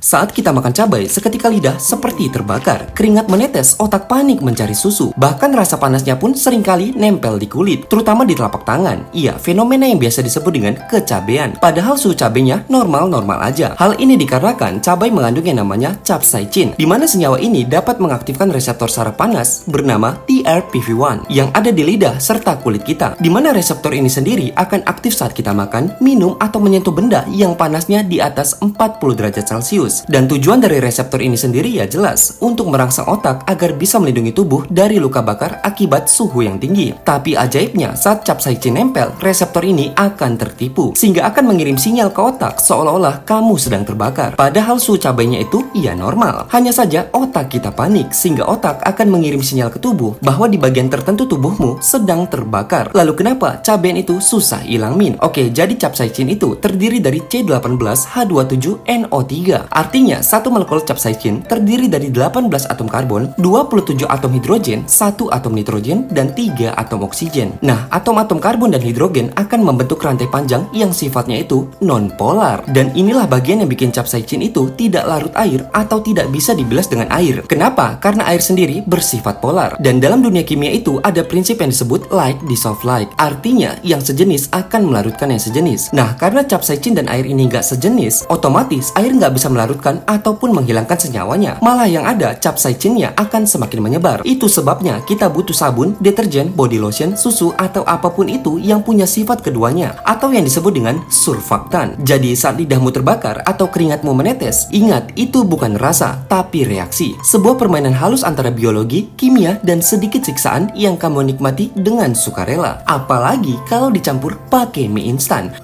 Saat kita makan cabai, seketika lidah seperti terbakar. Keringat menetes, otak panik mencari susu. Bahkan rasa panasnya pun seringkali nempel di kulit, terutama di telapak tangan. Iya, fenomena yang biasa disebut dengan kecabean. Padahal suhu cabenya normal-normal aja. Hal ini dikarenakan cabai mengandung yang namanya capsaicin, di mana senyawa ini dapat mengaktifkan reseptor saraf panas bernama TRPV1 yang ada di lidah serta kulit kita. Di mana reseptor ini sendiri akan aktif saat kita makan, minum, atau menyentuh benda yang panasnya di atas 40 derajat Celcius. Dan tujuan dari reseptor ini sendiri ya jelas, untuk merangsang otak agar bisa melindungi tubuh dari luka bakar akibat suhu yang tinggi. Tapi ajaibnya, saat capsaicin nempel, reseptor ini akan tertipu, sehingga akan mengirim sinyal ke otak seolah-olah kamu sedang terbakar. Padahal suhu cabainya itu ya normal. Hanya saja otak kita panik, sehingga otak akan mengirim sinyal ke tubuh bahwa di bagian tertentu tubuhmu sedang terbakar. Lalu kenapa cabean itu susah hilang min? Oke, jadi capsaicin itu terdiri dari C18H27NO3. Artinya, satu molekul capsaicin terdiri dari 18 atom karbon, 27 atom hidrogen, 1 atom nitrogen, dan 3 atom oksigen. Nah, atom-atom karbon dan hidrogen akan membentuk rantai panjang yang sifatnya itu non-polar. Dan inilah bagian yang bikin capsaicin itu tidak larut air atau tidak bisa dibilas dengan air. Kenapa? Karena air sendiri bersifat polar. Dan dalam dunia kimia itu ada prinsip yang disebut like dissolve like. Artinya, yang sejenis akan melarutkan yang sejenis. Nah, karena capsaicin dan air ini nggak sejenis, otomatis air nggak bisa melarutkan ataupun menghilangkan senyawanya. Malah yang ada, capsaicinnya akan semakin menyebar. Itu sebabnya kita butuh sabun, deterjen, body lotion, susu, atau apapun itu yang punya sifat keduanya, atau yang disebut dengan surfaktan. Jadi saat lidahmu terbakar atau keringatmu menetes, ingat, itu bukan rasa, tapi reaksi. Sebuah permainan halus antara biologi, kimia, dan sedikit siksaan yang kamu nikmati dengan sukarela. Apalagi kalau dicampur pakai mie instan.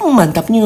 Mantapnya.